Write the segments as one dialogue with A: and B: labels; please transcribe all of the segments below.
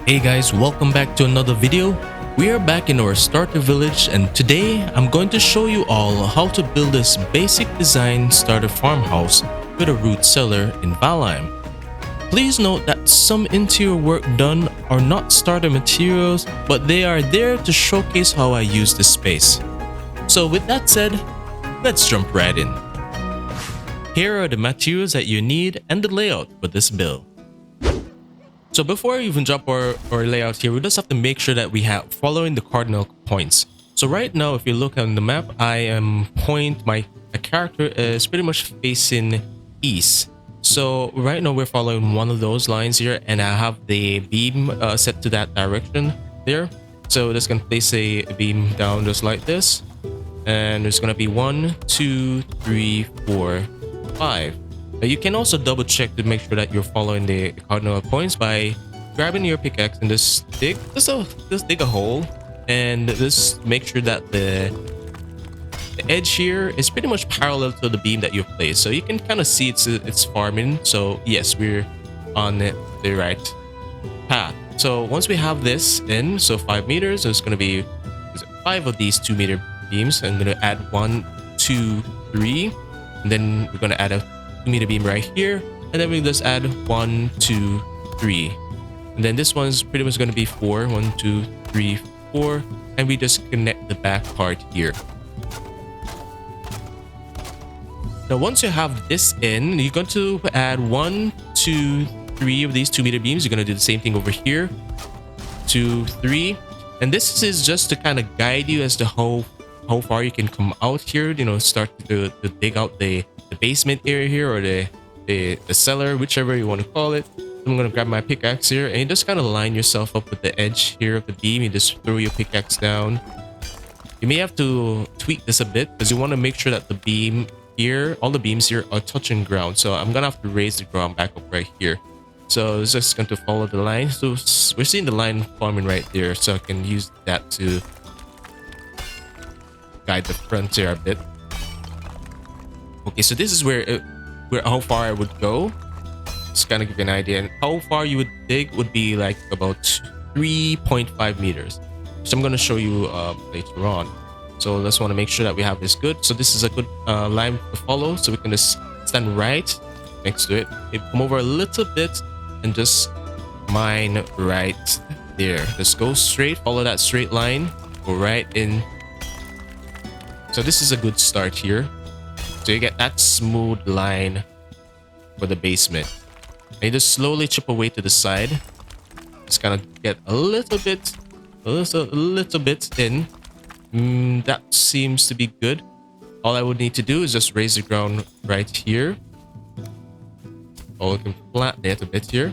A: Hey guys, welcome back to another video. We are back in our starter village, and today I'm going to show you all how to build this basic design starter farmhouse with a root cellar in Valheim. Please note that some interior work done are not starter materials, but they are there to showcase how I use this space. So with that said, let's jump right in. Here are the materials that you need and the layout for this build. So before I even drop our layout here, we just have to make sure that we have following the cardinal points. So right now, if you look on the map, my character is pretty much facing east. So right now we're following one of those lines here, and I have the beam set to that direction there. So just gonna place a beam down just like this, and there's gonna be 1, 2, 3, 4, 5. You can also double check to make sure that you're following the cardinal points by grabbing your pickaxe and just dig a hole, and just make sure that the edge here is pretty much parallel to the beam that you've placed. So you can kind of see it's farming. So yes, we're on the right path. So once we have this in, so 5 meters, there's going to be 5 of these 2-meter beams. I'm going to add 1, 2, 3, and then we're going to add a 2-meter beam right here, and then we just add 1, 2, 3, and then this one's pretty much going to be 4, 1, 2, 3, 4, and we just connect the back part here. Now once you have this in, you're going to add 1, 2, 3 of these 2-meter beams. You're going to do the same thing over here, 2, 3, and this is just to kind of guide you as to how far you can come out here. You know, start to dig out the basement area here, or the cellar, whichever you want to call it. I'm gonna grab my pickaxe here, and you just kind of line yourself up with the edge here of the beam. You just throw your pickaxe down. You may have to tweak this a bit because you want to make sure that the beam here, all the beams here, are touching ground. So I'm gonna have to raise the ground back up right here. So it's just going to follow the line. So we're seeing the line forming right there, so I can use that to guide the front here a bit. Okay, so this is where how far I would go. Just kind of give you an idea. And how far you would dig would be like about 3.5 meters. So I'm going to show you later on. So let's want to make sure that we have this good. So this is a good line to follow. So we can just stand right next to it. Come over a little bit and just mine right there. Just go straight, follow that straight line, go right in. So this is a good start here. So you get that smooth line for the basement. And you just slowly chip away to the side. Just kind of get a little bit in. That seems to be good. All I would need to do is just raise the ground right here. Or we can flatten it a bit here.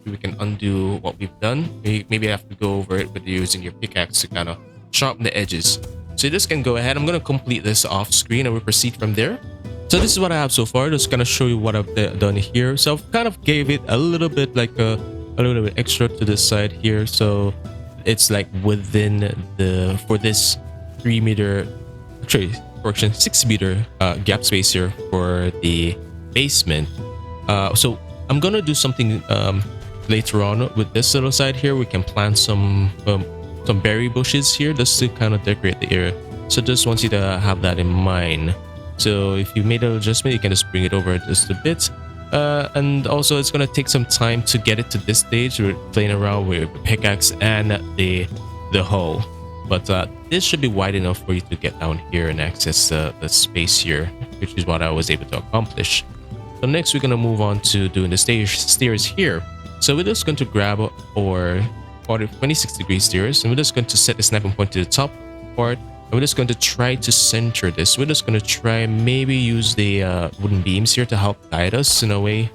A: We can undo what we've done. Maybe I have to go over it with using your pickaxe to kind of sharpen the edges. So this can go ahead. I'm going to complete this off screen and we'll proceed from there. So this is what I have so far. Just going to show you what I've done here. So I've kind of gave it a little bit like a little bit extra to this side here. So it's like within for this 3-meter, actually, 6-meter gap space here for the basement. So I'm going to do something later on with this little side here. We can plant some berry bushes here just to kind of decorate the area. So just want you to have that in mind. So if you made an adjustment, you can just bring it over just a bit. And also it's going to take some time to get it to this stage. We're playing around with the pickaxe and the hoe. But this should be wide enough for you to get down here and access the space here, which is what I was able to accomplish. So next we're going to move on to doing the stairs here. So we're just going to grab our 26-degree stairs, and we're just going to set the snapping point to the top part, and we're just going to try to center this. We're just going to try and maybe use the wooden beams here to help guide us in a way.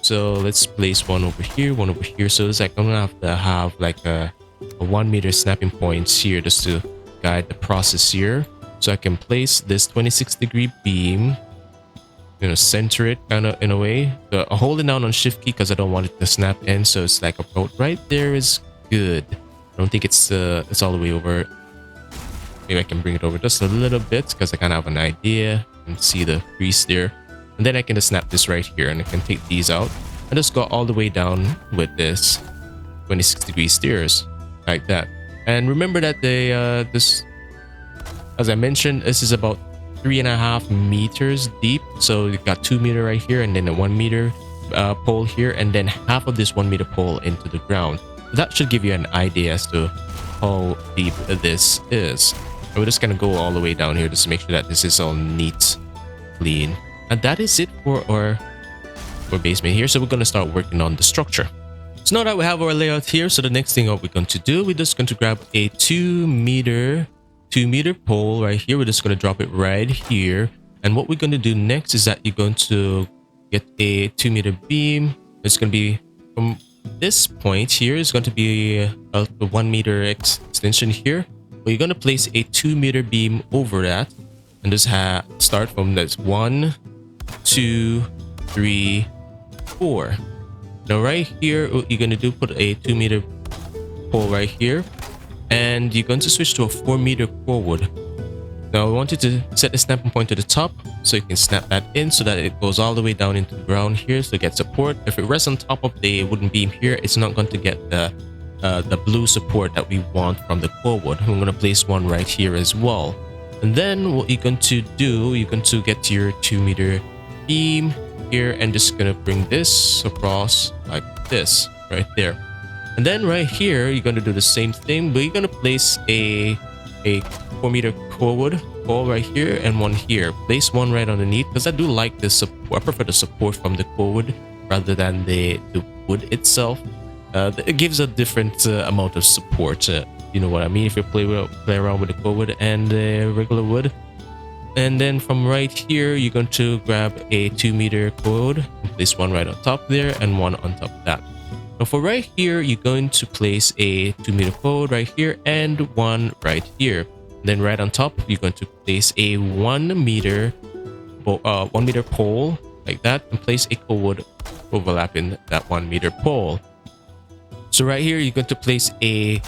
A: So let's place one over here, one over here. So it's like I'm gonna have to have like a 1-meter snapping points here just to guide the process here. So I can place this 26-degree beam, center it kind of in a way. So I'm holding down on shift key because I don't want it to snap in. So it's like about right there is good. I don't think it's all the way over. Maybe I can bring it over just a little bit because I kind of have an idea and see the crease there. And then I can just snap this right here, and I can take these out and just go all the way down with this. 26-degree stairs like that. And remember that this, as I mentioned, this is about 3.5 meters deep. So you've got 2 meter right here, and then a 1 meter pole here, and then half of this 1 meter pole into the ground. That should give you an idea as to how deep this is. And we're just gonna go all the way down here just to make sure that this is all neat, clean. And that is it for our basement here. So we're gonna start working on the structure. So now that we have our layout here, so the next thing what we're going to do, we're just going to grab a 2 meter pole right here. We're just going to drop it right here. And what we're going to do next is that you're going to get a 2 meter beam. It's going to be from this point here. It's going to be a 1 meter extension here. But you're going to place a 2 meter beam over that, and just start from this 1, 2, 3, 4. Now right here, what you're going to do, put a 2 meter pole right here, and you're going to switch to a 4 meter cord. Now I want you to set the snapping point to the top so you can snap that in so that it goes all the way down into the ground here so it gets support. If it rests on top of the wooden beam here, it's not going to get the blue support that we want from the cord. I'm going to place one right here as well. And then what you're going to do, you're going to get your 2 meter beam here and just gonna bring this across like this right there. And then right here you're gonna do the same thing, but you're gonna place a 4 meter cord pole right here and one here. Place one right underneath, because I do like this support. I prefer the support from the cord rather than the wood itself. It gives a different amount of support, you know what I mean, if you play around with the cord and the regular wood. And then from right here, you're going to grab a 2 meter cord and place one right on top there and one on top of that. Now for right here, you're going to place a 2 meter cord right here and one right here. Then right on top, you're going to place a 1 meter pole like that and place a cord overlapping that 1 meter pole. So right here, you're going to place a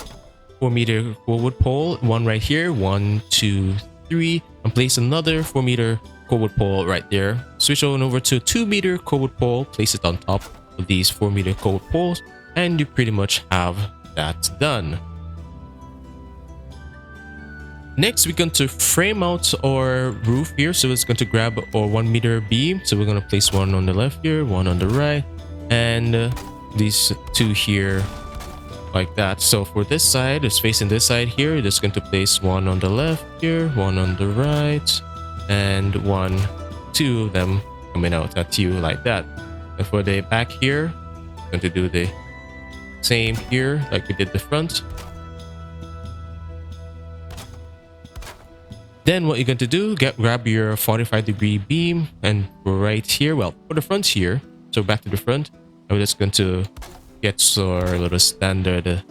A: 4 meter cord pole, one right here, 1, 2, 3, and place another 4 meter cord pole right there. Switch on over to a 2 meter cord pole, place it on top of these 4 meter cord poles, and you pretty much have that done. Next, we're going to frame out our roof here. So it's going to grab our 1 meter beam. So we're going to place one on the left here, one on the right, and these two here like that. So for this side, it's facing this side here. You're just going to place one on the left here, one on the right, and two of them coming out at you like that. And for the back here, I'm going to do the same here like we did the front. Then what you're going to do, grab your 45-degree beam, and right here, well, for the front here, so back to the front, I'm just going to get our little standard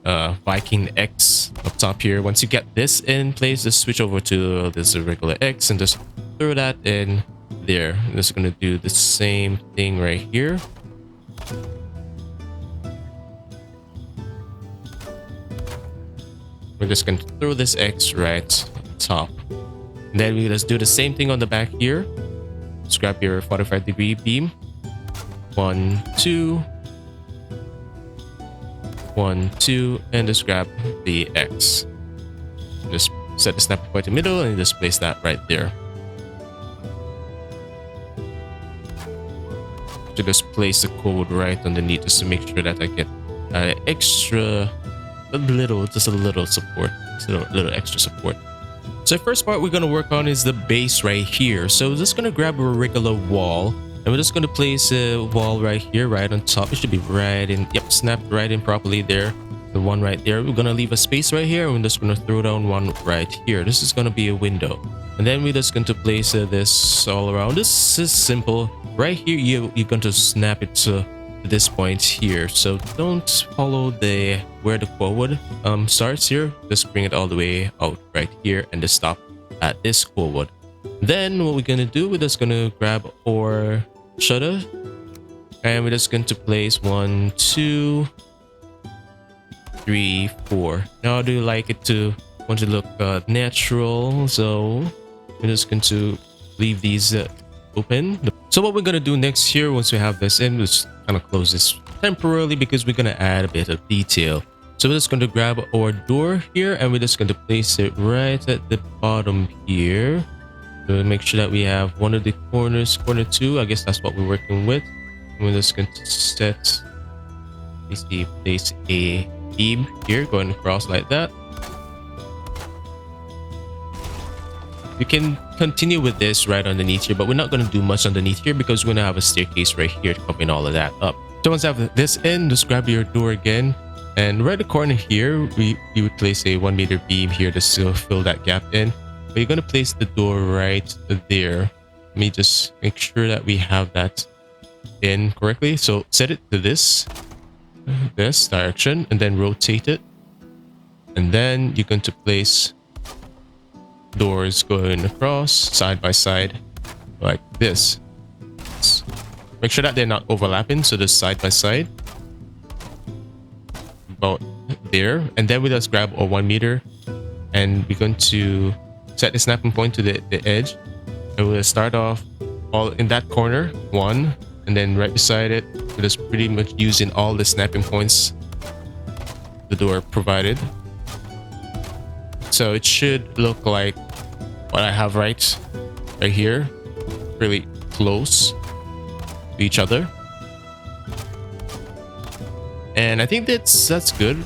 A: Viking X up top here. Once you get this in place, just switch over to this regular X and just throw that in there. I'm just going to do the same thing right here. We're just going to throw this X right on top. And then we just do the same thing on the back here. Just grab your 45-degree beam. 1, 2. 1, 2, and just grab the X. Just set the snap point in the middle and just place that right there. So just place the code right underneath just to make sure that I get extra, just a little support, just a little extra support. So the first part we're going to work on is the base right here. So we're just going to grab a regular wall, and we're just going to place a wall right here, right on top. It should be right in, yep, snapped right in properly there. The one right there. We're going to leave a space right here, and we're just going to throw down one right here. This is going to be a window. And then we're just going to place this all around. This is simple. Right here, you're going to snap it to this point here. So don't follow where the quad starts here. Just bring it all the way out right here and just stop at this quad. Then what we're going to do, we're just going to grab our shutter, and we're just going to place 1, 2, 3, 4. Now I do like it to want to look natural, so we're just going to leave these open. So what we're going to do next here, once we have this in, let's kind of close this temporarily because we're going to add a bit of detail. So we're just going to grab our door here and we're just going to place it right at the bottom here. So make sure that we have one of the corners, corner 2. I guess that's what we're working with. And we're just going to set, basically place a beam here going across like that. You can continue with this right underneath here, but we're not going to do much underneath here because we're going to have a staircase right here covering all of that up. So once you have this in, just grab your door again. And right in the corner here, we would place a 1 meter beam here to still fill that gap in. But you're going to place the door right there. Let me just make sure that we have that in correctly. So set it to this direction and then rotate it. And then you're going to place doors going across side by side like this. Make sure that they're not overlapping, so just side by side about there. And then we just grab a 1 meter and we're going to set the snapping point to the edge, and we'll start off all in that corner 1, and then right beside it we're just pretty much using all the snapping points the door provided. So it should look like what I have right here, really close to each other. And I think that's good.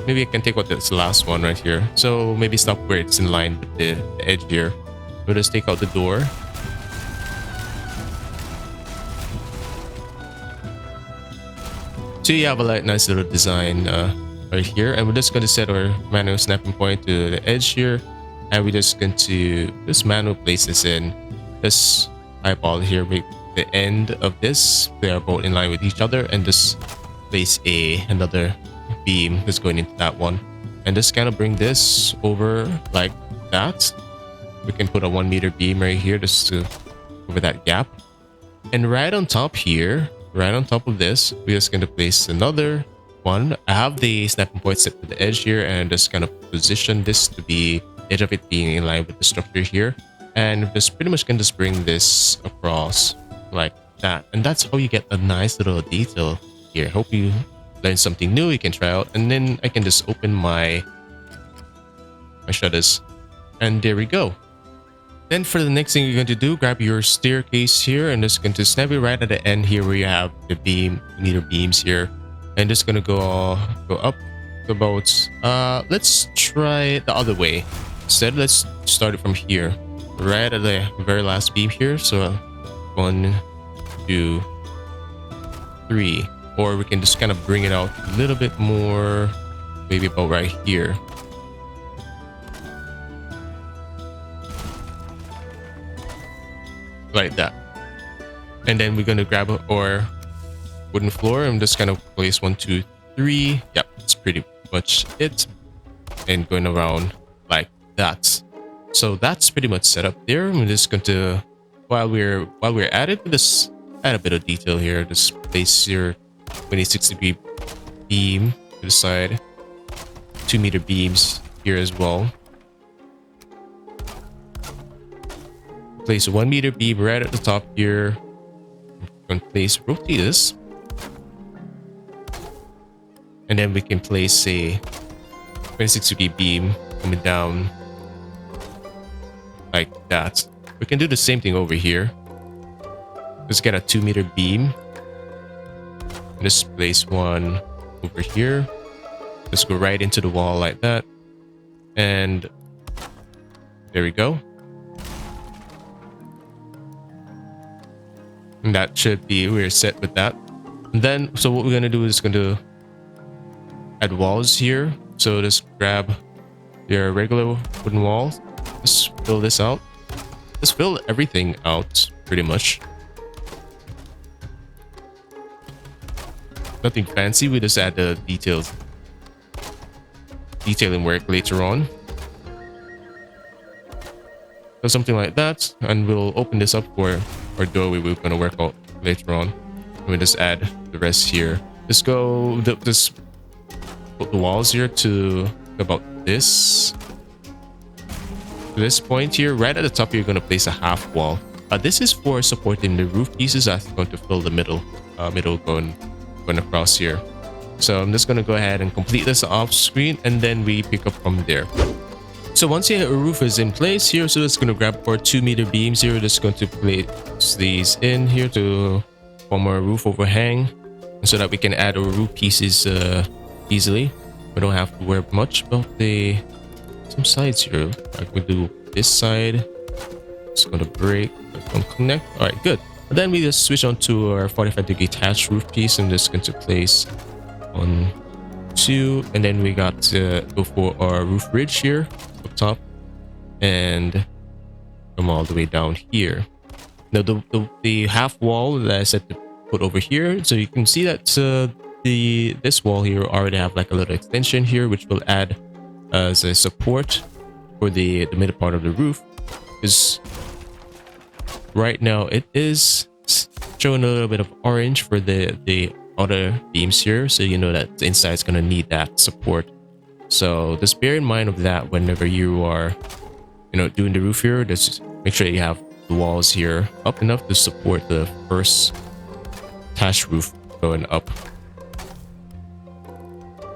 A: Maybe I can take what this last one right here. So maybe stop where it's in line with the edge here. We'll just take out the door. So you have a nice little design right here, and we're just going to set our manual snapping point to the edge here, and we're just going to just manual place this in this eyeball here. Make the end of this, they are both in line with each other, and just place another beam that's going into that one, and just kind of bring this over like that. We can put a 1 meter beam right here just to over that gap, and right on top here, right on top of this, we're just going to place another one. I have the snapping point set to the edge here, and just kind of position this to be edge of it being in line with the structure here, and just pretty much can just bring this across like that. And that's how you get a nice little detail here. Hope you learned something new you can try out. And then I can just open my shutters, and there we go. Then for the next thing you're going to do, grab your staircase here and just going to snap it right at the end here where you have the meter beams here, and just going to go up about let's try the other way. Instead, let's start it from here, right at the very last beam here. So 1, 2, 3, or we can just kind of bring it out a little bit more, maybe about right here. Like that. And then we're going to grab our wooden floor and just kind of place 1, 2, 3. Yep, that's pretty much it. And going around like that. So that's pretty much set up there. I'm just going to, while we're at it, just add a bit of detail here. Just place your 26-degree beam to the side, 2 meter beams here as well. Place a 1 meter beam right at the top here. I'm going to rotate this, and then we can place a 26-degree beam coming down like that. We can do the same thing over here. Let's get a 2 meter beam. Just place one over here. Just go right into the wall like that, and there we go. And that should be, we're set with that. And then, so what we're going to do is going to add walls here. So just grab your regular wooden wall. Just fill this out. Just fill everything out pretty much. Nothing fancy. We just add the detailing work later on. So something like that. And we'll open this up for our doorway we're going to work out later on. And we just add the rest here. Just go, just put the walls here to about this point here. Right at the top, you're going to place a half wall. This is for supporting the roof pieces. That's going to fill the middle going going across here. So I'm just going to go ahead and complete this off screen, and then we pick up from there. So once your roof is in place here, so it's going to grab our 2-meter beams here. Just going to place these in here to form our roof overhang, so that we can add our roof pieces easily. We don't have to worry much about some sides here. Like we do this side. It's going to break. Don't connect. All right, good. And then we just switch on to our 45-degree attached roof piece. I'm just going to place 1, 2, and then we got to go for our roof ridge here up top, and come all the way down here. Now the half wall that I said to put over here, so you can see that this wall here already have like a little extension here, which will add as a support for the middle part of the roof. Because right now it is showing a little bit of orange for the other beams here, so you know that the inside is going to need that support. So just bear in mind of that whenever you are doing the roof here. Just make sure you have the walls here up enough to support the first attached roof going up.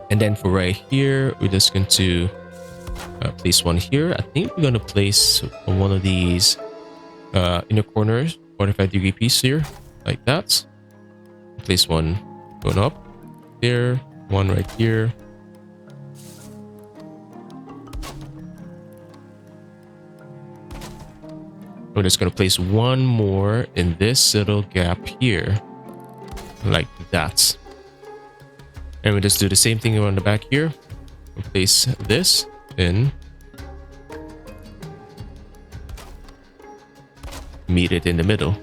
A: And then for right here, we're just going to place one here. I think we're going to place one of these inner corners 45-degree piece here, like that. Place one going up there, one right here. We're just going to place one more in this little gap here, like that. And we just do the same thing around the back here. We'll place this in, meet it in the middle.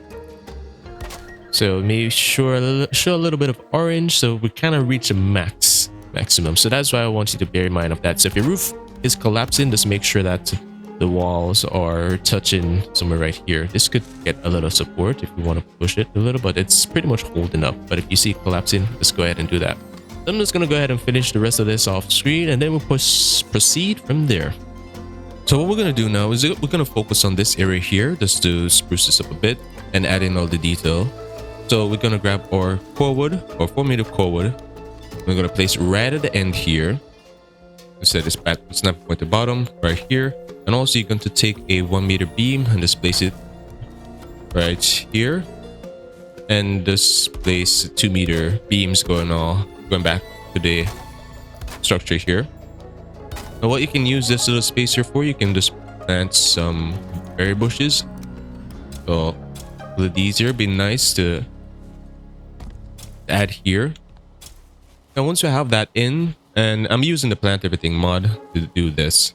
A: So maybe show a little bit of orange, so we kind of reach a maximum. So that's why I want you to bear in mind of that. So if your roof is collapsing, just make sure that the walls are touching somewhere right here. This could get a little support if you want to push it a little, but it's pretty much holding up. But if you see it collapsing, just go ahead and do that. So I'm just going to go ahead and finish the rest of this off screen, and then we'll proceed from there. So what we're going to do now is we're going to focus on this area here just to spruce this up a bit and add in all the detail. So we're going to grab our core wood, or 4-meter core wood. We're going to place it right at the end here. Set this snap point at the bottom right here. And also you're going to take a 1-meter beam and just place it right here. And just place 2-meter beams going back to the structure here. Now what you can use this little space here for, you can just plant some berry bushes. So a little easier, be nice to add here. Now once you have that in, and I'm using the plant everything mod to do this.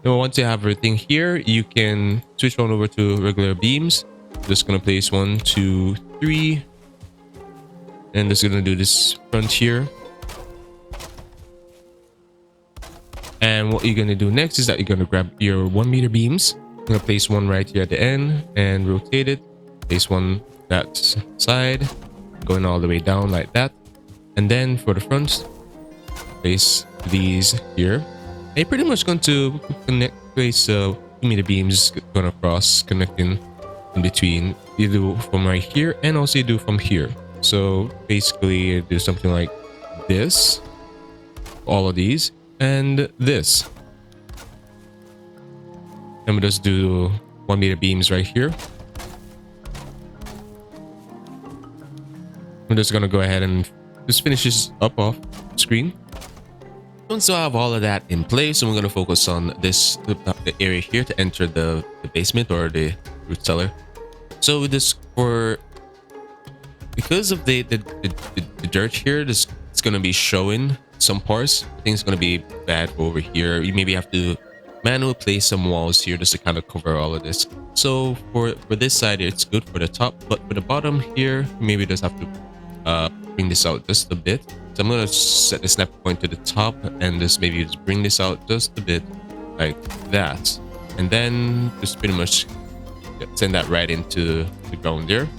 A: Now once you have everything here, you can switch on over to regular beams. Just gonna place 1, 2, 3, and just gonna do this front here. And what you're gonna do next is that you're gonna grab your 1-meter beams. I'm gonna place one right here at the end and rotate it. Place one that side, going all the way down like that. And then for the front, place these here. And you're pretty much going to place 2-meter beams going across, connecting in between. You do from right here, and also you do from here. So basically, do something like this, all of these, and this. And we just do 1-meter beams right here. I'm just gonna go ahead and just finish this up off screen. Once I have all of that in place, I'm gonna focus on the area here to enter the basement or the root cellar. So with this, because of the dirt here, it's gonna be showing some parts. I think it's gonna be bad over here. You maybe have to manually place some walls here just to kind of cover all of this. So for this side, it's good for the top, but for the bottom here, maybe just have to bring this out just a bit. So I'm gonna set the snap point to the top and just bring this out just a bit like that, and then just pretty much send that right into the ground there.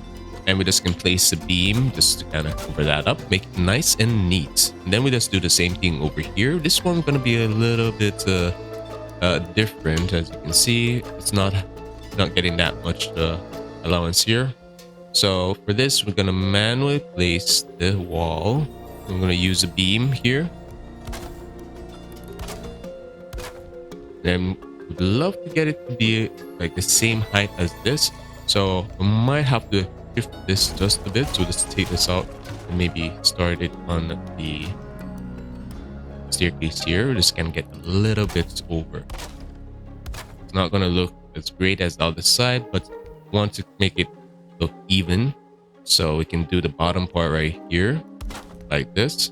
A: And we just can place the beam just to kind of cover that up, make it nice and neat. And then we just do the same thing over here. This one's gonna be a little bit different. As you can see, it's not getting that much allowance here. So for this, we're gonna manually place the wall. I'm gonna use a beam here. Then would love to get it to be like the same height as this. So I might have to shift this just a bit. So let's take this out and maybe start it on the staircase here. We're just gonna get a little bit over. It's not gonna look as great as the other side, but want to make it look even. So we can do the bottom part right here like this.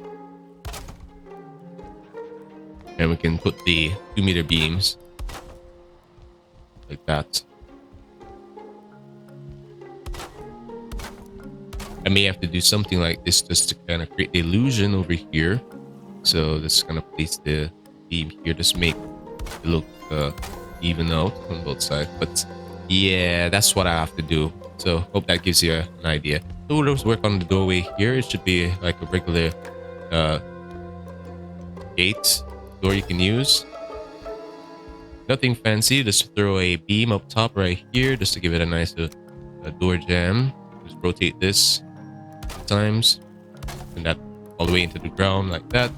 A: And we can put the 2-meter beams like that. I may have to do something like this just to kind of create the illusion over here. So just kind of place the beam here, just make it look even out on both sides. But yeah, that's what I have to do. So hope that gives you an idea. So we'll just work on the doorway here. It should be like a regular gate door you can use. Nothing fancy, just throw a beam up top right here just to give it a nice door jam. Just rotate this times and that all the way into the ground like that,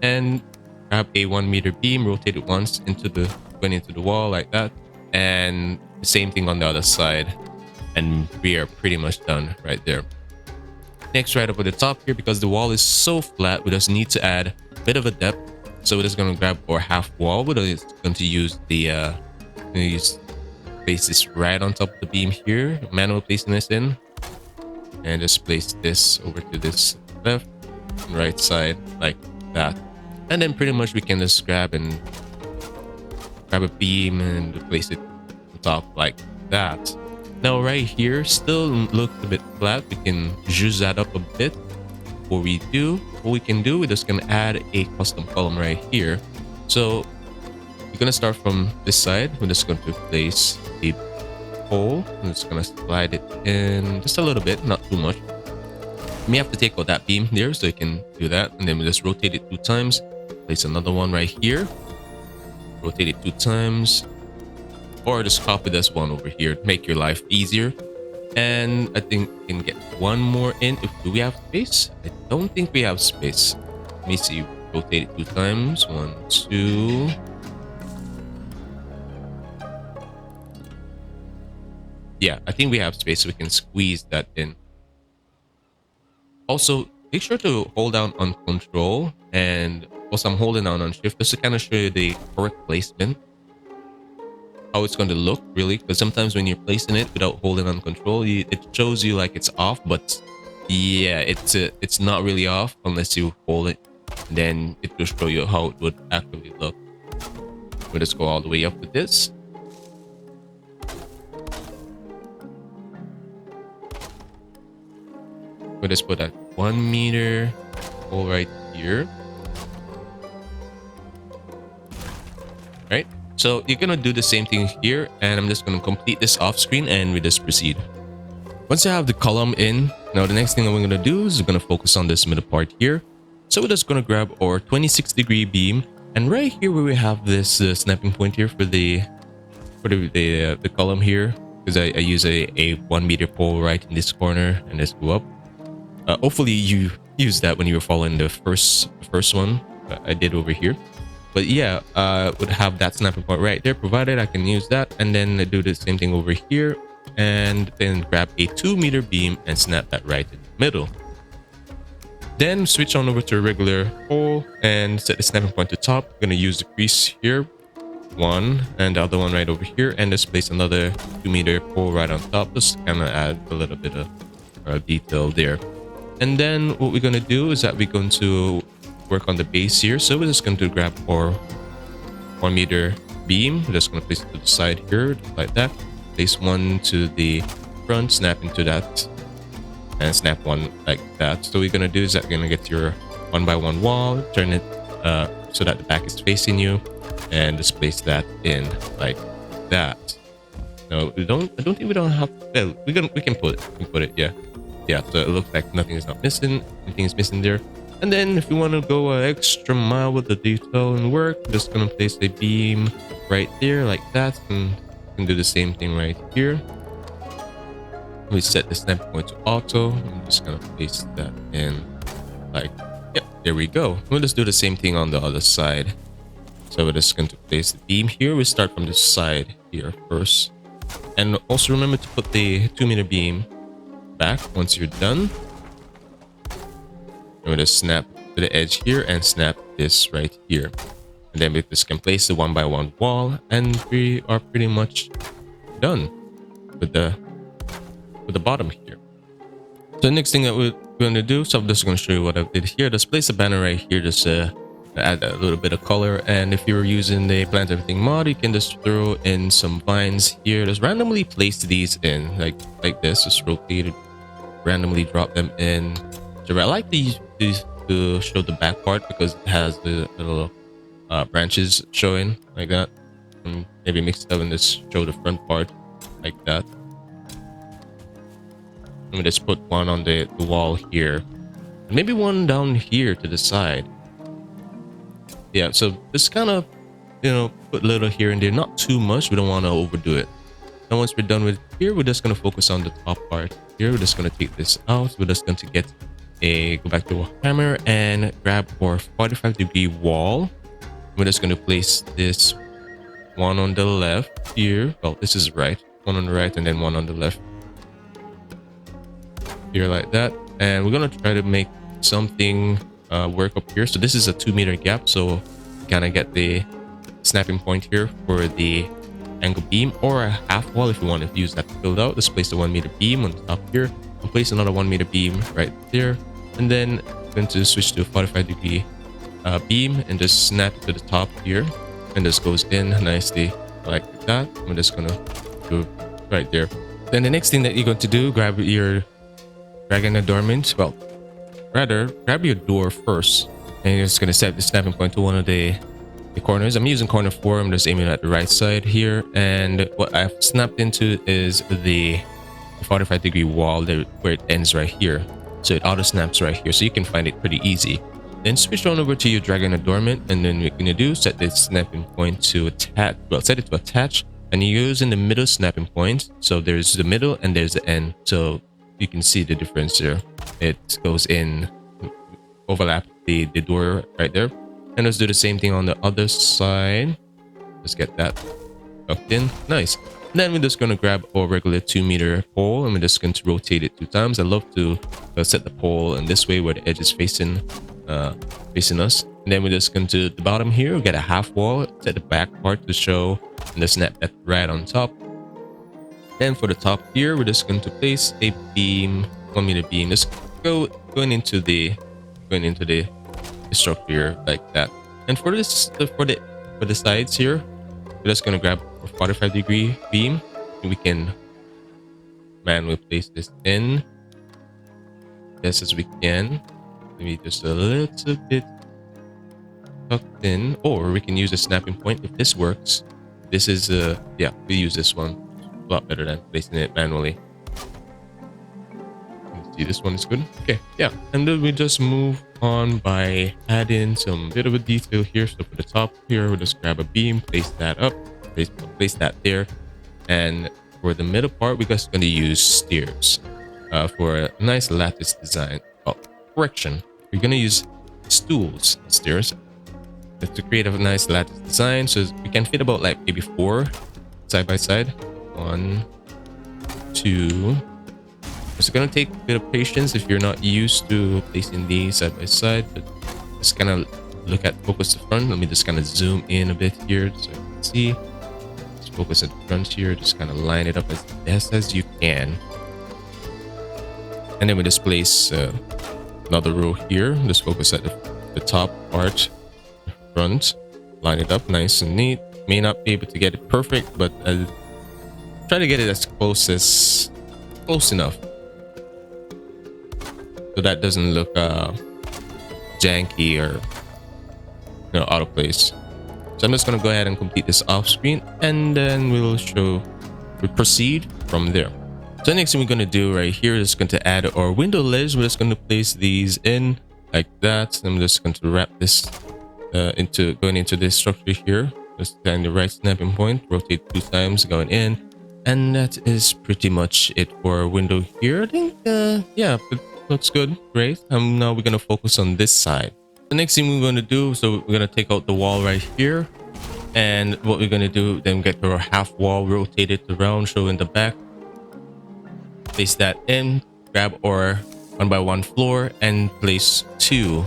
A: and grab a 1-meter beam, rotate it once into the wall like that, and the same thing on the other side, and we are pretty much done right there. Next, right up at the top here, because the wall is so flat, we just need to add a bit of a depth. So we're just going to grab our half wall. We're just going to use the place this right on top of the beam here, manual placing this in, and just place this over to this left and right side like that. And then pretty much we can just grab a beam and place it on top like that. Now right here still looks a bit flat. We can juice that up a bit. What we can do, we're just gonna add a custom column right here. So we're gonna start from this side. We're just going to place a pole. I'm just gonna slide it in just a little bit, not too much. You may have to take out that beam there so you can do that, and then we just rotate it 2 times. Place another one right here. Rotate it 2 times, or just copy this one over here to make your life easier. And I think we can get one more in. Do we have space? I don't think we have space. Let me see. Rotate it 2 times. 1, 2. Yeah, I think we have space, so we can squeeze that in. Also, make sure to hold down on control, and also I'm holding down on shift just to kind of show you the correct placement, how it's going to look really, because sometimes when you're placing it without holding on control, it shows you like it's off, but yeah, it's not really off unless you hold it. Then it will show you how it would actually look. We'll just go all the way up with this. We'll just put that 1 meter hole right here. Right? So you're gonna do the same thing here, and I'm just gonna complete this off screen and we just proceed. Once I have the column in, now the next thing that we're gonna do is we're gonna focus on this middle part here. So we're just gonna grab our 26-degree beam, and right here where we have this snapping point here for the column here, because I use a 1 meter pole right in this corner and just go up. Hopefully you use that when you were following the first one I did over here. But yeah, would have that snapping point right there, provided I can use that, and then do the same thing over here, and then grab a 2 meter beam and snap that right in the middle. Then switch on over to a regular pole and set the snapping point to top. I'm gonna use the crease here, 1, and the other one right over here, and just place another 2 meter pole right on top. Just kind of add a little bit of detail there. And then what we're gonna do is that we're going to work on the base here. So we're just going to grab our 1 meter beam. We're just going to place it to the side here like that. Place one to the front, snap into that, and snap one like that. So what we're going to do is that we're going to get your 1x1 wall, turn it so that the back is facing you, and just place that in like that. No, I don't think we don't have. Well, we can put it. We can put it. Yeah. So it looks like nothing is not missing. Nothing is missing there. And then if you want to go an extra mile with the detail and work, I'm just gonna place a beam right there like that, and you can do the same thing right here. We set the snapping point to auto. I'm just gonna place that in like, yeah, there we go. We'll just do the same thing on the other side. So we're just going to place the beam here. We start from the side here first. And also remember to put the 2-meter beam back once you're done. And we'll just snap to the edge here and snap this right here. And then we just can place the 1x1 wall, and we are pretty much done with the bottom here. So the next thing that we're going to do, so I'm just going to show you what I did here. Just place a banner right here, just add a little bit of color. And if you're using the plant everything mod, you can just throw in some vines here. Just randomly place these in like this. Just rotate it, randomly drop them in. So I like these to show the back part because it has the little branches showing like that. And maybe mix it up and just show the front part like that. Let me just put one on the wall here. And maybe one down here to the side. Yeah, so just kind of, put a little here and there. Not too much. We don't want to overdo it. And once we're done with here, we're just going to focus on the top part. Here, we're just going to take this out. We're just going to go back to a hammer and grab our 45-degree wall. We're just going to place this one on the left here. Well, this is right. One on the right and then one on the left. Here like that. And we're going to try to make something work up here. So this is a 2-meter gap. So you kind of get the snapping point here for the angle beam, or a half wall if you want to use that to build out. Just place the 1-meter beam on top here. And place another 1-meter beam right there. And then I'm going to switch to a 45-degree beam and just snap it to the top here, and this goes in nicely like that. I'm just gonna do right there. Then the next thing that you're going to do, grab your dragon adornment. Well, rather grab your door first, and you're just gonna set the snapping point to one of the corners. I'm using corner 4. I'm just aiming at the right side here, and what I've snapped into is the 45-degree wall there, where it ends right here. So it auto snaps right here, so you can find it pretty easy. Then switch on over to your dragon adornment, and then what you're gonna do, set this snapping point to attach. Well, set it to attach, and you're using the middle snapping point. So there's the middle and there's the end. So you can see the difference there. It goes in, overlap the door right there. And let's do the same thing on the other side. Let's get that tucked in. Nice. Then we're just gonna grab our regular 2-meter pole, and we're just going to rotate it 2 times. I love to set the pole in this way where the edge is facing us. And then we're just going to the bottom here, get a half wall, set the back part to show, and just snap that right on top. Then for the top here, we're just going to place a beam, 1-meter beam, just going into the structure like that. And for this, for the sides here, we're just going to grab a 45-degree beam, and we can manually place this in just as we can. Maybe just a little bit tucked in, or we can use a snapping point if this works. This is yeah, we use this one a lot better than placing it manually. Let's see, this one is good. Okay, yeah, and then we just move on by adding some bit of a detail here. So for the top here, we'll just grab a beam, place that up, place that there, and for the middle part, we're just going to use stairs for a nice lattice design. Oh, correction, we're going to use stools, stairs, to create a nice lattice design. So we can fit about like maybe 4 side by side. 1, 2. It's going to take a bit of patience if you're not used to placing these side by side, but just kind of focus the front. Let me just kind of zoom in a bit here so you can see. Just focus at the front here, just kind of line it up as best as you can. And then we just place another row here. Just focus at the top part, the front, line it up nice and neat. May not be able to get it perfect, but try to get it as close enough, so that doesn't look janky or out of place. So I'm just gonna go ahead and complete this off screen, and then we'll proceed from there. So next thing we're gonna do right here is going to add our window ledge. We're just going to place these in like that. I'm just going to wrap this going into this structure here. Just find the right snapping point, rotate 2 times, going in, And that is pretty much it for our window here. I think, yeah, it looks good. Great. Now we're going to focus on this side. The next thing we're going to do, so we're going to take out the wall right here. And what we're going to do, then get our half wall, rotate it around, show in the back. Place that in, grab our 1x1 floor and place 2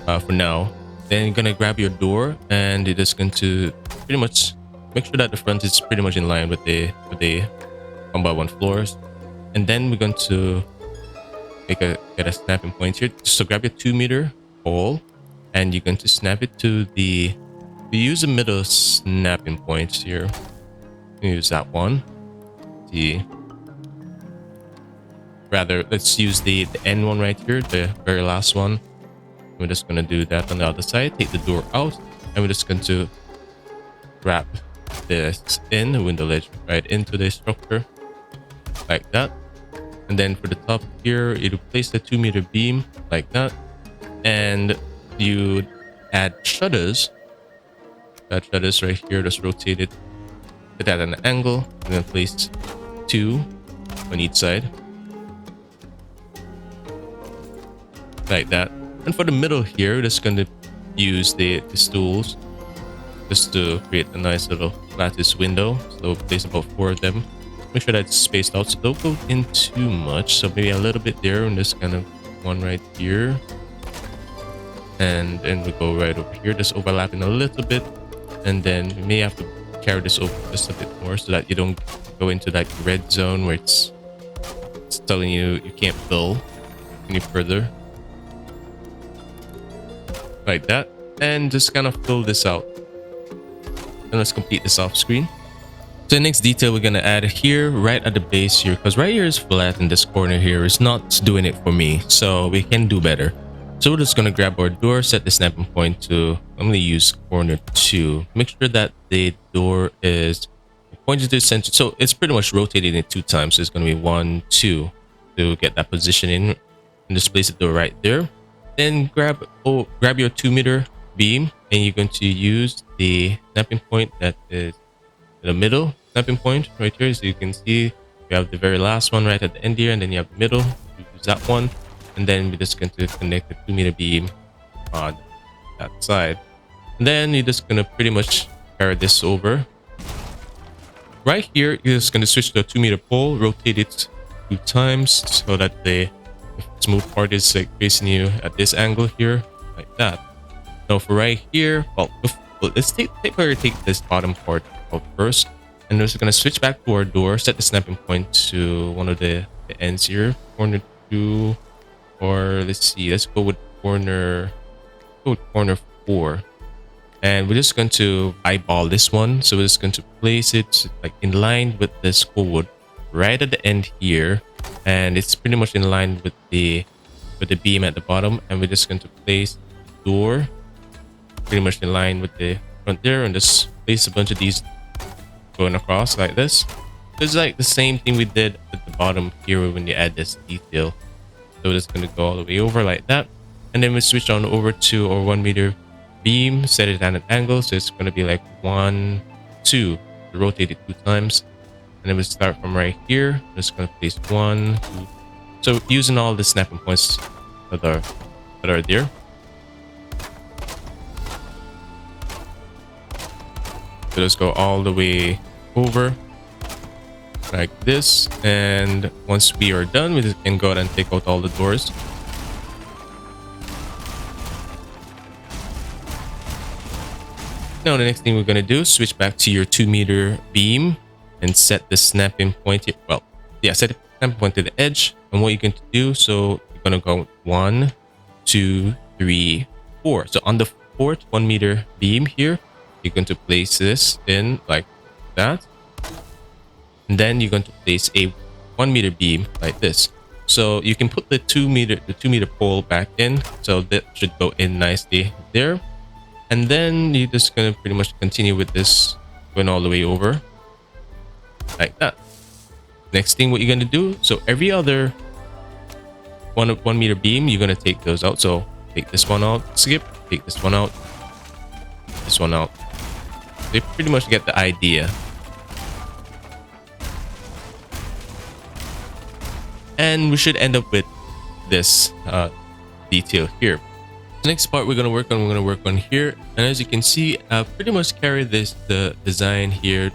A: for now. Then you're going to grab your door and it is going to pretty much make sure that the front is pretty much in line with the 1x1 floors. And then we're going to get a snapping point here. So grab your 2-meter pole and you're going to snap it to we use a middle snapping point here. Use that one. Let's use the end one right here, the very last one. We're just going to do that on the other side. Take the door out and we're just going to wrap this in the window ledge right into the structure like that. And then for the top here, you place the 2-meter beam like that. And you add shutters. Add shutters right here, just rotate it. Put that at an angle and then place 2 on each side. Like that. And for the middle here, we're just going to use the stools just to create a nice little lattice window. So place about 4 of them. Make sure that's spaced out, so don't go in too much. So maybe a little bit there, and this kind of one right here. And then we go right over here, just overlapping a little bit. And then we may have to carry this over just a bit more so that you don't go into that red zone where it's telling you you can't fill any further. Like that. And just kind of fill this out. And let's complete this off screen. So the next detail we're going to add here, right at the base here, because right here is flat and this corner here is not doing it for me. So we can do better. So we're just going to grab our door, set the snapping point to, I'm going to use corner 2. Make sure that the door is pointed to the center. So it's pretty much rotated in 2 times. So it's going to be 1, 2 to get that position in. And just place the door right there. Then grab your 2-meter beam and you're going to use the snapping point that is in the middle snapping point right here. So you can see you have the very last one right at the end here, and then you have the middle. You use that one, and then we're just going to connect the 2-meter beam on that side. And then you're just going to pretty much carry this over. Right here, you're just going to switch to a 2-meter pole, rotate it 2 times so that the smooth part is like facing you at this angle here, like that. Now for right here, well, let's take this bottom part out first, and we're just going to switch back to our door, set the snapping point to one of the ends here, corner 2, or let's go with corner 4. And we're just going to eyeball this one. So we're just going to place it like in line with this wood right at the end here, and it's pretty much in line with the beam at the bottom. And we're just going to place the door pretty much in line with the front there, and just place a bunch of these going across like this. It's like the same thing we did at the bottom here when you add this detail. So it's going to go all the way over like that, and then we switch on over to our 1-meter beam, set it at an angle, so it's going to be like 1, 2, rotate it 2 times, and then we start from right here. I'm just going to place 1, 2. So using all the snapping points that are there. So let's go all the way over like this, and once we are done, we can go ahead and take out all the doors. Now the next thing we're going to do is switch back to your 2-meter beam and set the snapping point here. Well, yeah, set the snapping point to the edge. And what you're going to do, so you're going to go 1, 2, 3, 4. So on the 4th 1-meter beam here, you're going to place this in like that. And then you're going to place a 1-meter beam like this. So you can put the 2-meter pole back in. So that should go in nicely there. And then you're just going to pretty much continue with this going all the way over like that. Next thing, what you're going to do, so every other 1-meter beam, you're going to take those out. So take this one out, skip, take this one out, this one out. They pretty much get the idea. And we should end up with this detail here. The next part we're going to work on here, and as you can see, pretty much carry the design here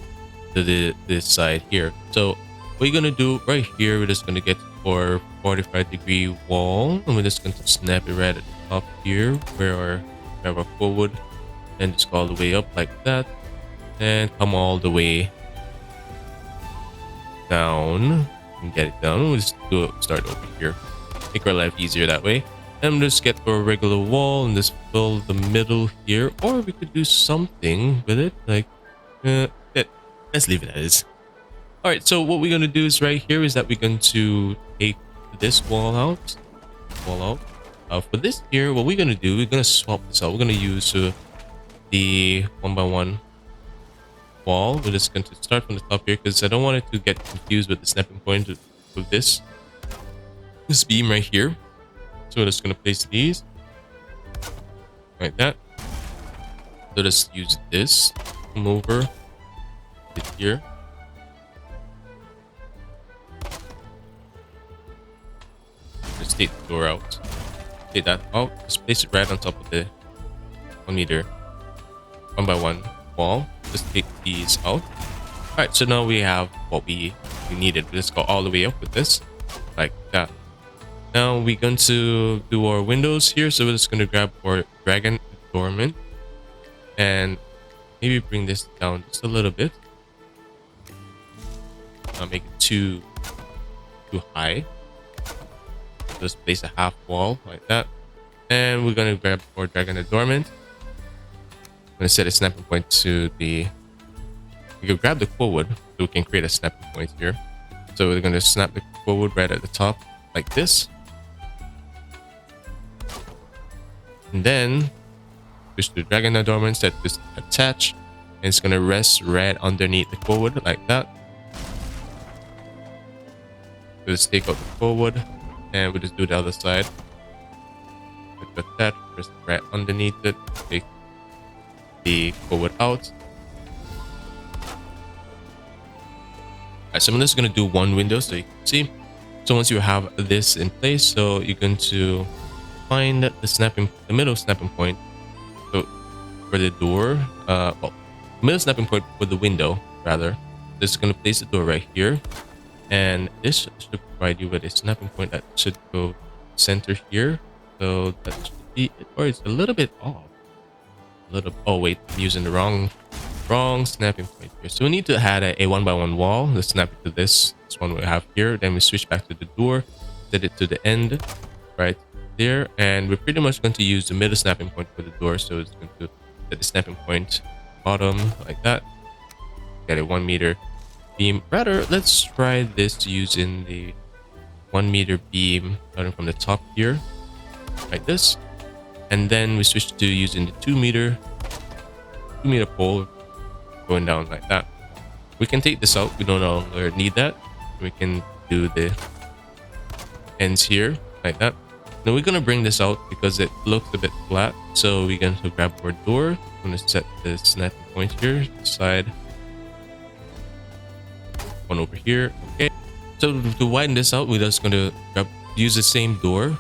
A: to this side here. So what you're going to do right here, we're just going to get our 45-degree wall, and we're just going to snap it right at the top here where we have our forward, and just go all the way up like that, and come all the way down and get it down. We'll just start over here, make our life easier that way. And just get our regular wall and just fill the middle here, or we could do something with it like let's leave it as. All right, so what we're going to do is right here is that we're going to take this wall out. For this here, what we're going to do, we're going to swap this out. We're going to use the 1x1 wall. We're just going to start from the top here because I don't want it to get confused with the snapping point of this beam right here. So we're just going to place these like that. So just use this, come over here. Just take the door out. Take that out. Just place it right on top of the 1 meter 1x1 wall. Just take these out. Alright, so now we have what we needed. We just go all the way up with this like that. Now we're going to do our windows here, so we're just going to grab our dragon adornment and maybe bring this down just a little bit. Not make it too high. Just place a half wall like that, and we're going to grab our dragon adornment. I'm going to set a snapping point to the. We can grab the quote so we can create a snapping point here. So we're going to snap the quote right at the top like this. And then switch to dragon adornment, set this attach, and it's gonna rest right underneath the forward like that. We'll just take out the forward, and we'll just do the other side. Like that, rest right underneath it. Take the forward out. Alright, so I'm just gonna do one window so you can see. So once you have this in place, so you're going to find the middle snapping point. So for the door, middle snapping point for the window rather. This is going to place the door right here, and this should provide you with a snapping point that should go center here. So that should be it, or it's a little bit off. Oh wait, I'm using the wrong snapping point here. So we need to add a 1x1 wall. Let's snap it to this one we have here. Then we switch back to the door, set it to the end right there, and we're pretty much going to use the middle snapping point for the door. So it's going to set the snapping point bottom like that. Get a 1 meter beam. Rather, let's try this using the 1 meter beam starting from the top here like this, and then we switch to using the 2 meter pole going down like that. We can take this out. We no longer need that. We can do the ends here like that. Now we're gonna bring this out because it looks a bit flat. So we're going to grab our door. I'm gonna set the snapping point here, side one over here. Okay. So to widen this out, we're just gonna use the same door.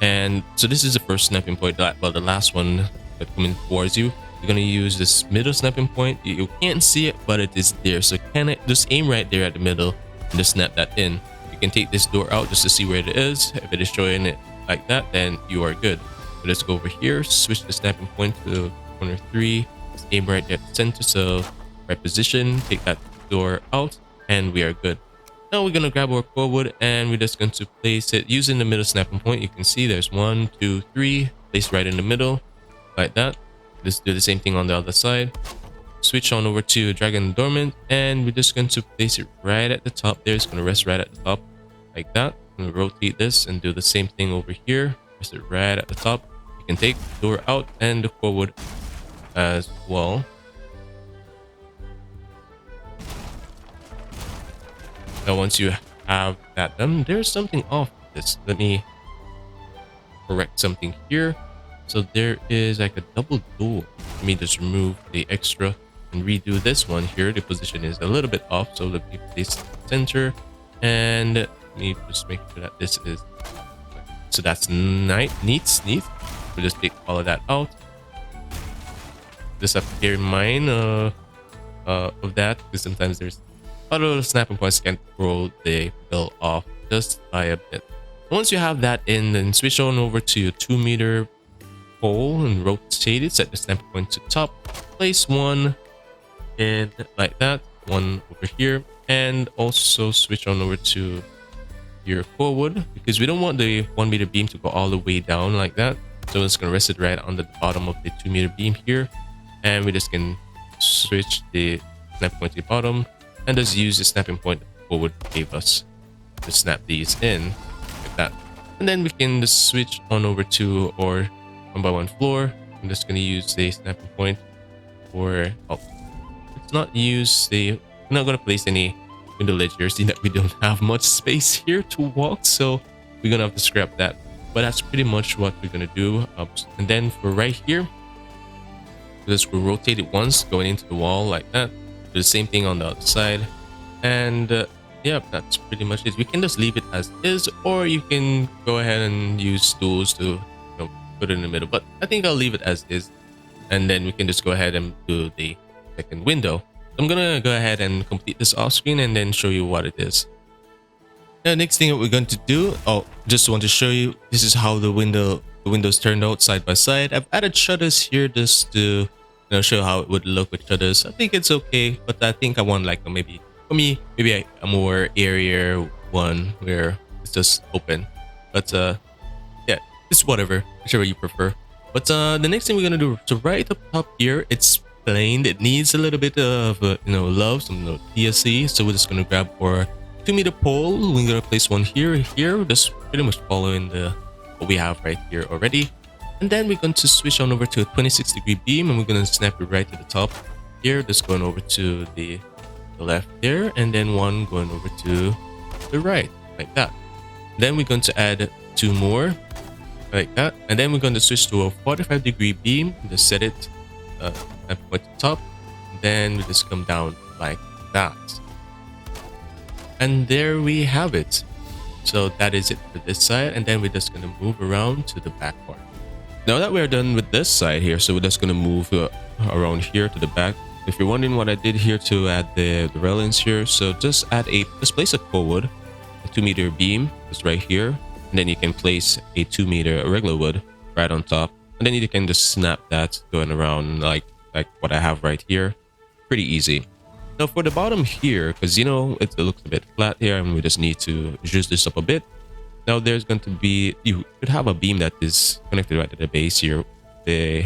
A: And so this is the first snapping point. Well, the last one that coming towards you. You're gonna use this middle snapping point. You can't see it, but it is there. So just aim right there at the middle and just snap that in. You can take this door out just to see where it is. If it is showing it like that, then you are good. So let's go over here, switch the snapping point to corner 3, just aim right at the center. So right position, take that door out, and we are good. Now we're gonna grab our core wood and we're just going to place it using the middle snapping point. You can see there's 1, 2, 3, place right in the middle like that. Let's do the same thing on the other side. Switch on over to Dragon Dormant, and we're just going to place it right at the top there. It's going to rest right at the top like that. I'm going to rotate this and do the same thing over here. Rest it right at the top. You can take the door out and the core wood as well. Now once you have that done, there's something off with this. Let me correct something here. So there is like a double door. Let me just remove the extra and redo this one here. The position is a little bit off, so let me place the center, and Let me just make sure that this is so that's neat. We'll just take all of that out. Just have to bear in mind of that because sometimes there's other snapping points can throw the bill off just by a bit. Once you have that in, then switch on over to your 2-meter pole and rotate it. Set the snapping point to top. Place one in like that. One over here, and also switch on over to your core wood because we don't want the 1-meter beam to go all the way down like that. So I'm just gonna rest it right on the bottom of the 2-meter beam here, and we just can switch the snapping point to the bottom and just use the snapping point that core wood gave us to snap these in like that. And then we can just switch on over to our 1x1 floor. I'm just gonna use the snapping point for let's not use the we're not gonna place any window ledge here, seeing that we don't have much space here to walk, so we're gonna have to scrap that. But that's pretty much what we're gonna do. And then for right here, just rotate it once going into the wall like that. Do the same thing on the other side, and yeah, that's pretty much it. We can just leave it as is, or you can go ahead and use tools to put it in the middle, but I think I'll leave it as is, and then we can just go ahead and do the second window. I'm gonna go ahead and complete this off screen and then show you what it is. Now, next thing that we're going to do, just want to show you, this is how the windows turned out side by side. I've added shutters here just to show how it would look with shutters. I think it's okay, but I think I want like maybe for me maybe a more airier one where it's just open. But yeah, it's whatever, whichever you prefer. But the next thing we're gonna do, so right up top here, it's plain. It needs a little bit of love, some TSC. So we're just gonna grab our 2-meter pole. We're gonna place one here, just pretty much following what we have right here already. And then we're going to switch on over to a 26-degree beam, and we're gonna snap it right to the top here. Just going over to the left there, and then one going over to the right like that. Then we're going to add 2 more like that, and then we're going to switch to a 45-degree beam. Just set it at the top, then we just come down like that, and there we have it. So that is it for this side, and then we're just going to move around to the back part. Now that we're done with this side here, so we're just going to move around here to the back. If you're wondering what I did here to add the railings here, so just place a core wood, a 2-meter beam just right here, and then you can place a 2-meter regular wood right on top, and then you can just snap that going around like what I have right here. Pretty easy. Now for the bottom here, because it looks a bit flat here, and we just need to juice this up a bit. Now there's going to be, you could have a beam that is connected right to the base here. The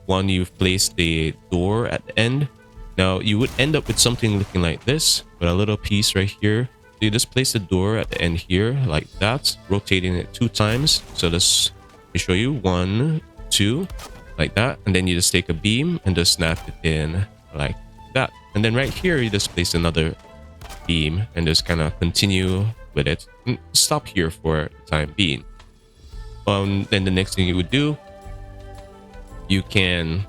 A: one you've placed the door at the end. Now you would end up with something looking like this, with a little piece right here. So you just place the door at the end here like that, rotating it 2 times. So let me show you, 1, 2, like that, and then you just take a beam and just snap it in like that. And then right here you just place another beam and just kind of continue with it. And stop here for the time being. Then the next thing you would do, you can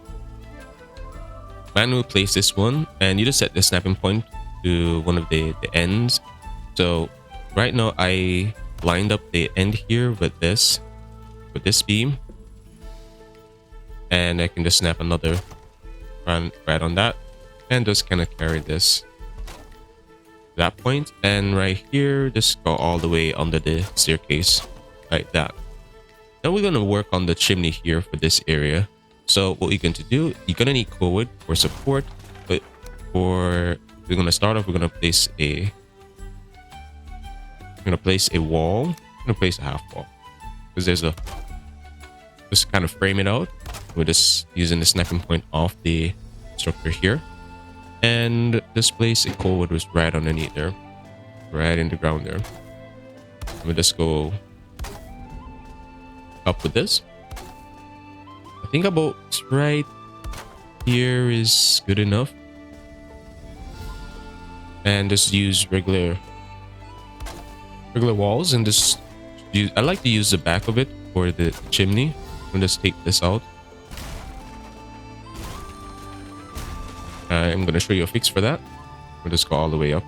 A: manually place this one, and you just set the snapping point to one of the ends. So right now I lined up the end here with this beam, and I can just snap another right on that, and just kind of carry this to that point, and right here just go all the way under the staircase like that. Now we're going to work on the chimney here for this area. So what you're going to do, you're going to need core wood for support, but we're going to start off, we're going to place a wall. I'm going to place a half wall because there's just kind of frame it out. We're just using the snapping point off the structure here, and just place a core wood was right underneath there, right in the ground there. We'll just go up with this. I think about right here is good enough, and just use regular walls, and just I like to use the back of it for the chimney. I'm just take this out. I'm gonna show you a fix for that. We'll just go all the way up.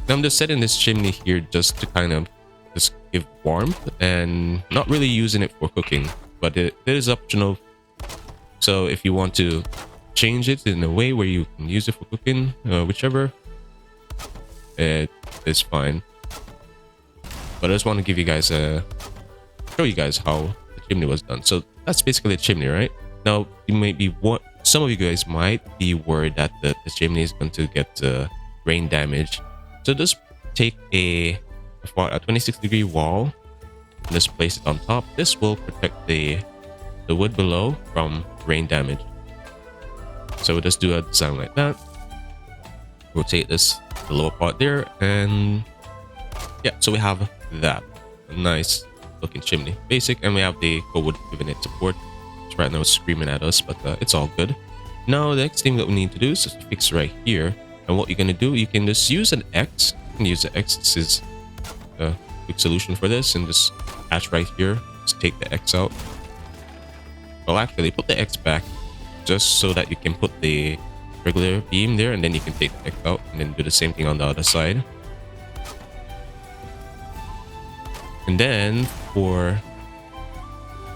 A: Now I'm just setting this chimney here just to kind of just give warmth and not really using it for cooking, but it is optional. So if you want to change it in a way where you can use it for cooking, whichever, it is fine. But I just want to give you guys show you guys how the chimney was done. So that's basically a chimney, right? Now you may be some of you guys might be worried that the chimney is going to get rain damage. So just take a 26-degree wall and just place it on top. This will protect the wood below from rain damage. So we'll just do a design like that. Rotate this, the lower part there, and yeah, so we have that. A nice looking chimney. Basic, and we have the wood giving it support. It's right now it's screaming at us, but it's all good. Now the next thing that we need to do is just fix right here. And what you're gonna do, you can just use an X. You can use the X. This is a quick solution for this, and just hatch right here. Just take the X out. Well, actually, put the X back just so that you can put the regular beam there, and then you can take the X out, and then do the same thing on the other side. And then for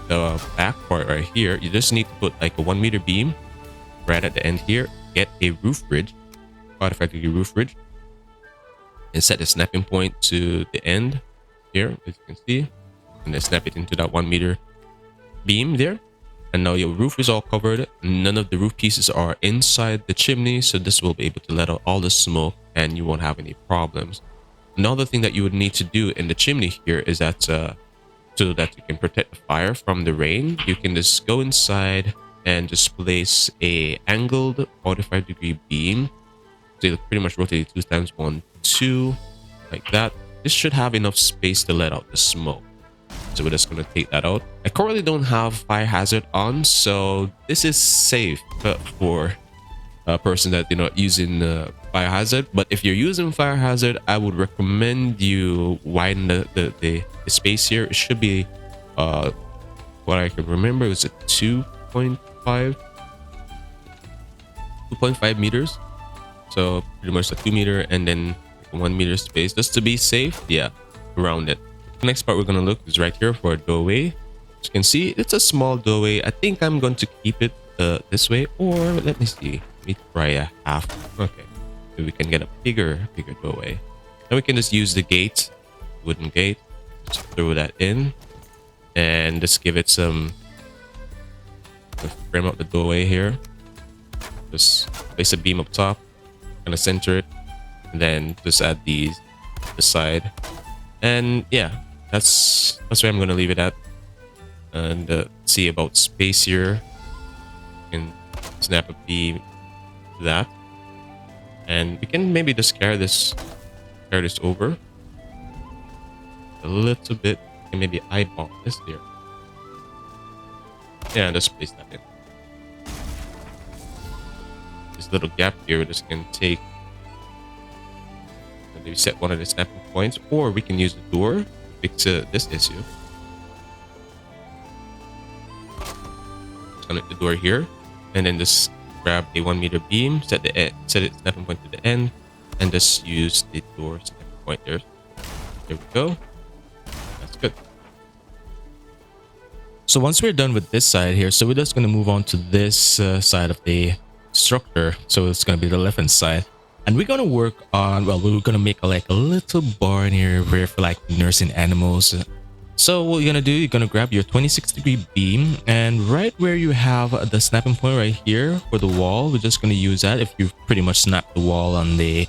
A: the back part right here, you just need to put like a 1 meter beam right at the end here. Get a roof bridge, 45-degree roof bridge, and set the snapping point to the end here, as you can see, and then snap it into that 1 meter beam there. And now your roof is all covered. None of the roof pieces are inside the chimney, so this will be able to let out all the smoke and you won't have any problems. Another thing that you would need to do in the chimney here is that so that you can protect the fire from the rain, you can just go inside and just place a angled 45-degree beam. So you pretty much rotate it 2 times, 1, 2, like that. This should have enough space to let out the smoke. So we're just going to take that out. I currently don't have fire hazard on, so this is safe for a person that you're not using fire hazard. But if you're using fire hazard, I would recommend you widen the space here. It should be what I can remember, it was a 2.5 meters. So pretty much a 2 meter and then 1 meter space just to be safe. Yeah, around it. The next part we're going to look is right here for a doorway. As you can see, it's a small doorway. I think I'm going to keep it this way, or let me see. Let me try a half. Okay, so we can get a bigger doorway. And we can just use the gate, wooden gate. Just throw that in and just give it some. Frame out the doorway here. Just place a beam up top, kind of center it, and then just add these to the side. And yeah, that's where I'm gonna leave it at. And see about space here. You can snap a beam to that, and we can maybe just carry this over a little bit, and maybe eyeball this here. Yeah, just place that in. This little gap here, we just can take. Maybe set one of the snapping points, or we can use the door to fix this issue. Connect the door here, and then just grab a 1 meter beam, set it snapping point to the end, and just use the door snapping point there. There we go. That's good. So once we're done with this side here, so we're just going to move on to this side of the structure. So it's going to be the left hand side. And we're gonna work on, well, we're gonna make like a little barn here where for like nursing animals. So what you're gonna do, you're gonna grab your 26-degree beam, and right where you have the snapping point right here for the wall, we're just gonna use that. If you've pretty much snapped the wall on the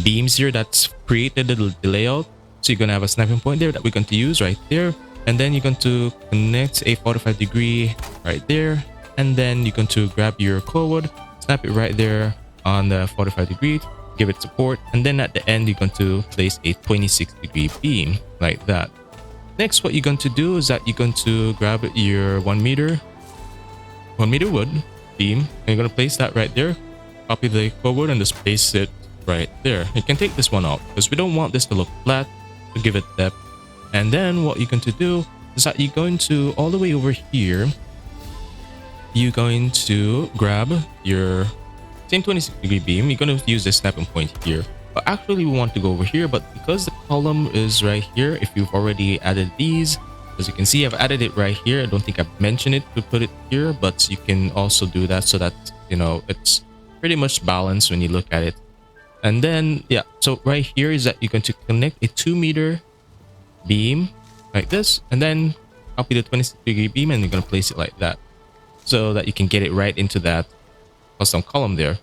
A: beams here, that's created the layout. So you're gonna have a snapping point there that we're going to use right there, and then you're going to connect a 45-degree right there, and then you're going to grab your core wood, snap it right there on the 45 degree, give it support, and then at the end you're going to place a 26-degree beam like that. Next, what you're going to do is that you're going to grab your 1 meter wood beam, and you're going to place that right there. Copy the core wood and just place it right there. You can take this one out because we don't want this to look flat, to give it depth. And then what you're going to do is that you're going to, all the way over here, you're going to grab your same 26-degree beam. You're going to use this snapping point here. But actually, we want to go over here, but because the column is right here, if you've already added these, as you can see, I've added it right here. I don't think I've mentioned it to put it here, but you can also do that so that, you know, it's pretty much balanced when you look at it. And then, yeah, so right here is that you're going to connect a 2 meter beam like this, and then copy the 26-degree beam, and you're going to place it like that so that you can get it right into that custom column there.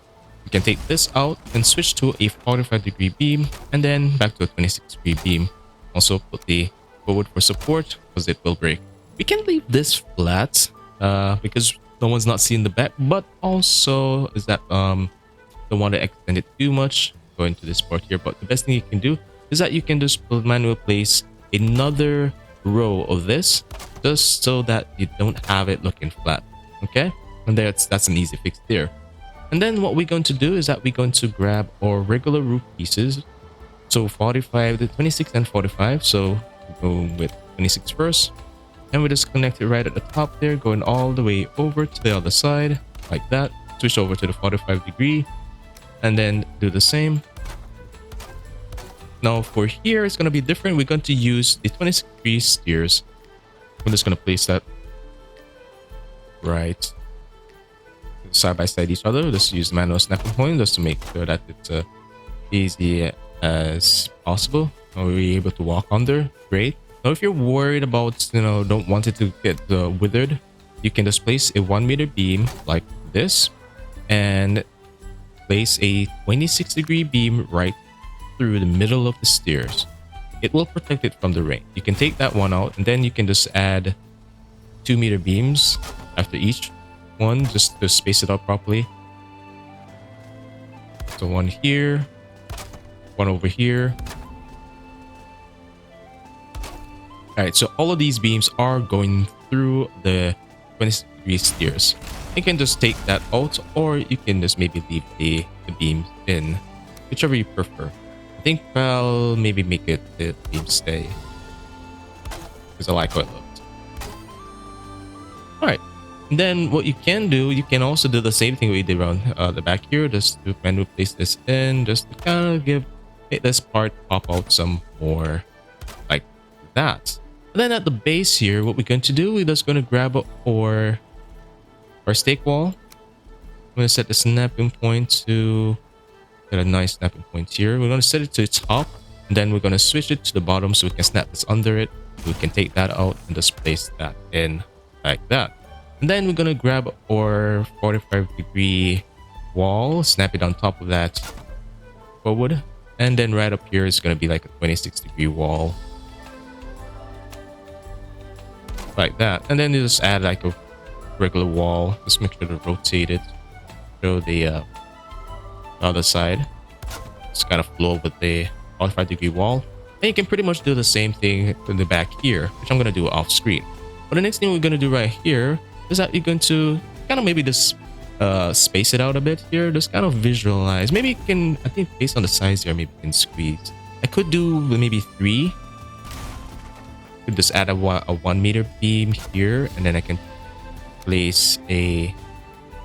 A: You can take this out and switch to a 45-degree beam, and then back to a 26-degree beam. Also put the forward for support because it will break. We can leave this flat because no one's not seeing the back, but also is that don't want to extend it too much. Go into this part here, but the best thing you can do is that you can just manually place another row of this just so that you don't have it looking flat. Okay, and that's an easy fix there. And then what we're going to do is that we're going to grab our regular roof pieces. So 45, the 26 and 45. So we'll go with 26 first. And we just connect it right at the top there, going all the way over to the other side like that. Switch over to the 45-degree and then do the same. Now for here, it's going to be different. We're going to use the 26-degree steers. I'm just going to place that right side by side each other. Just use manual snapping point just to make sure that it's easy as possible. Are we able to walk under? Great. Now if you're worried about, you know, don't want it to get withered, you can just place a 1 meter beam like this and place a 26-degree beam right through the middle of the stairs. It will protect it from the rain. You can take that one out, and then you can just add 2 meter beams after each one just to space it out properly. So one here, one over here. All right, so all of these beams are going through the 26-degree stairs. You can just take that out, or you can just maybe leave the beams in, whichever you prefer. I think I'll maybe make it the beam stay because I like how it looks. All right. And then what you can do, you can also do the same thing we did around the back here, just to manually place this in, just to kind of make this part pop out some more like that. And then at the base here, what we're going to do, we're just going to grab our stake wall. I'm going to set the snapping point to get a nice snapping point here. We're going to set it to the top, and then we're going to switch it to the bottom so we can snap this under it. We can take that out and just place that in like that. And then we're going to grab our 45-degree wall, snap it on top of that forward, and then right up here is going to be like a 26-degree wall like that. And then you just add like a regular wall. Just make sure to rotate it, show the other side. Just kind of flow with the 45-degree wall. And you can pretty much do the same thing in the back here, which I'm going to do off screen. But the next thing we're going to do right here is that you're going to kind of maybe just space it out a bit here. Just kind of visualize. Maybe you can, I think based on the size here, maybe you can squeeze. I could do maybe 3. Could just add a 1 meter beam here, and then I can place a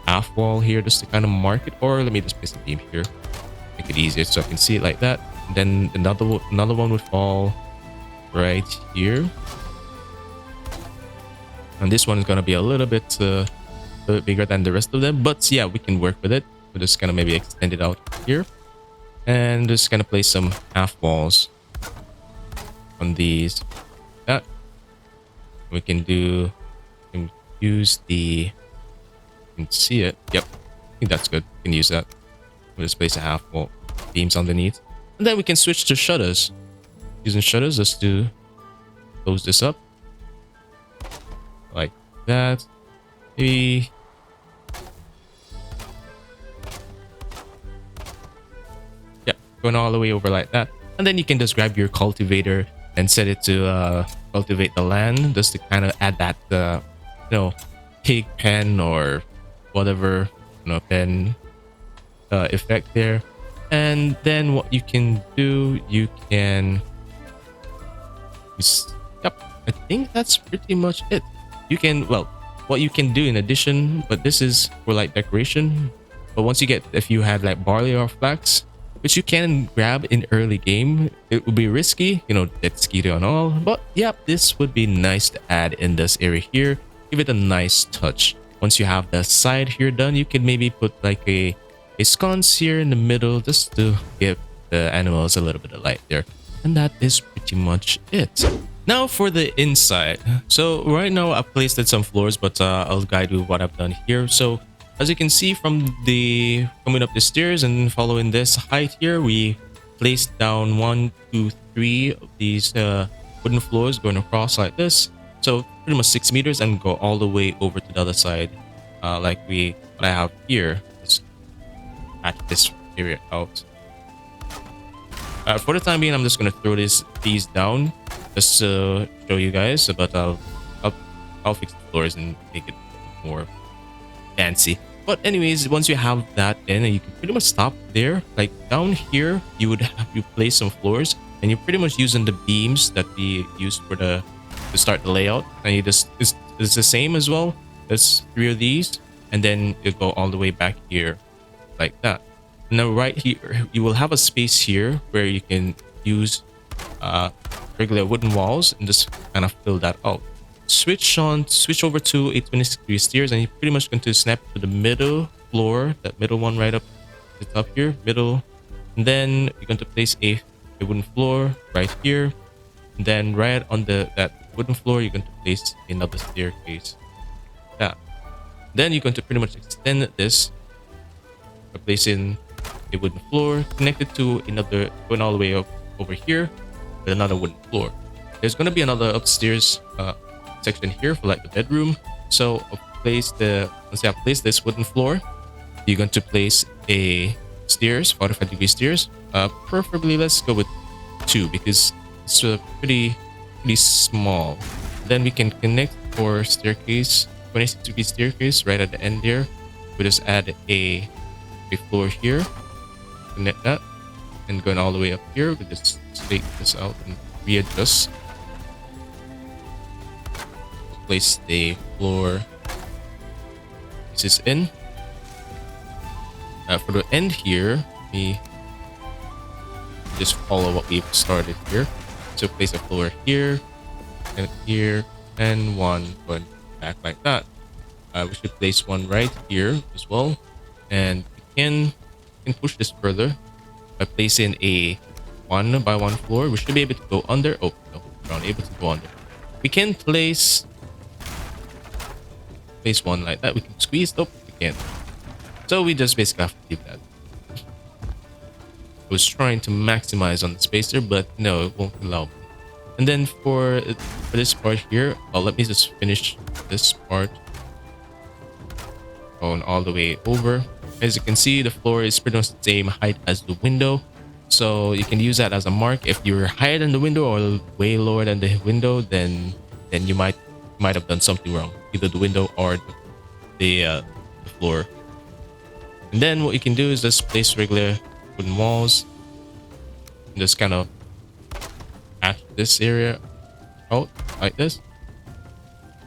A: half wall here just to kind of mark it, or let me just place a beam here, make it easier so I can see it like that. And then another one would fall right here, and this one is going to be a little bit bigger than the rest of them, but yeah, we can work with it. We're just gonna maybe extend it out here and just gonna place some half walls on these. That we can do, we can use the, you can see it. Yep, I think that's good. We can use that. We'll just place a half wall beams underneath, and then we can switch to shutters. Using shutters just to close this up like that. Maybe yeah, going all the way over like that. And then you can just grab your cultivator and set it to cultivate the land, just to kind of add that pig pen or whatever, pen effect there. And then what you can do, you can yep, I think that's pretty much it. You can, well, what you can do in addition, but this is for like decoration, but once you get, if you had like barley or flax, you which you can grab in early game. It would be risky, you know, jet ski and all, but yep, this would be nice to add in this area here. Give it a nice touch. Once you have the side here done, you can maybe put like a sconce here in the middle just to give the animals a little bit of light there. And that is pretty much it. Now for the inside. So right now I've placed some floors, but I'll guide you what I've done here. So as you can see from the coming up the stairs and following this height here, we placed down 1, 2, 3 of these wooden floors going across like this. So pretty much 6 meters and go all the way over to the other side, like what I have here. Let's patch this area out. For the time being, I'm just gonna throw these down just to show you guys. But I'll fix the floors and make it more fancy. But anyways, once you have that in, and you can pretty much stop there. Like down here, you would have you place some floors, and you're pretty much using the beams that we used for to start the layout. And you just it's the same as well. There's 3 of these, and then you go all the way back here, like that. Now right here, you will have a space here where you can use regular wooden walls and just kind of fill that out. Switch over to a 26-degree stairs, and you're pretty much going to snap to the middle floor, that middle one right up the top here, middle. And then you're going to place a wooden floor right here. And then right on that wooden floor, you're going to place another staircase. Yeah. Then you're going to pretty much extend this by placing a wooden floor connected to another, going all the way up over here with another wooden floor. There's going to be another upstairs section here for like the bedroom. So once you have placed this wooden floor, you're going to place a stairs, 45-degree stairs. Preferably let's go with 2 because it's pretty small. Then we can connect for staircase, 26-degree staircase right at the end there. We just add a floor here, connect that, and going all the way up here, we just take this out and readjust. Place the floor pieces in. For the end here, we just follow what we've started here. So place a floor here, and one going back like that. We should place one right here as well, and we can push this further by placing a 1-by-1 floor. We should be able to go under. Oh no, we're not able to go under. We can place one like that. We can squeeze. Oh, we can't. So we just basically have to leave that. I was trying to maximize on the spacer, but no, it won't allow me. And then for this part here, let me just finish this part going all the way over. As you can see, the floor is pretty much the same height as the window, so you can use that as a mark. If you're higher than the window or way lower than the window, then you might have done something wrong, either the window or the floor. And then what you can do is just place regular wooden walls and just kind of patch this area out like this.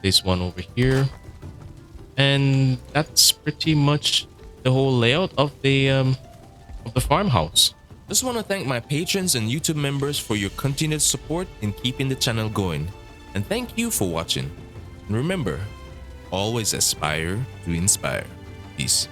A: Place one over here, and that's pretty much the whole layout of the farmhouse.
B: Just want to thank my patrons and YouTube members for your continued support in keeping the channel going. And thank you for watching. And remember, always aspire to inspire. Peace.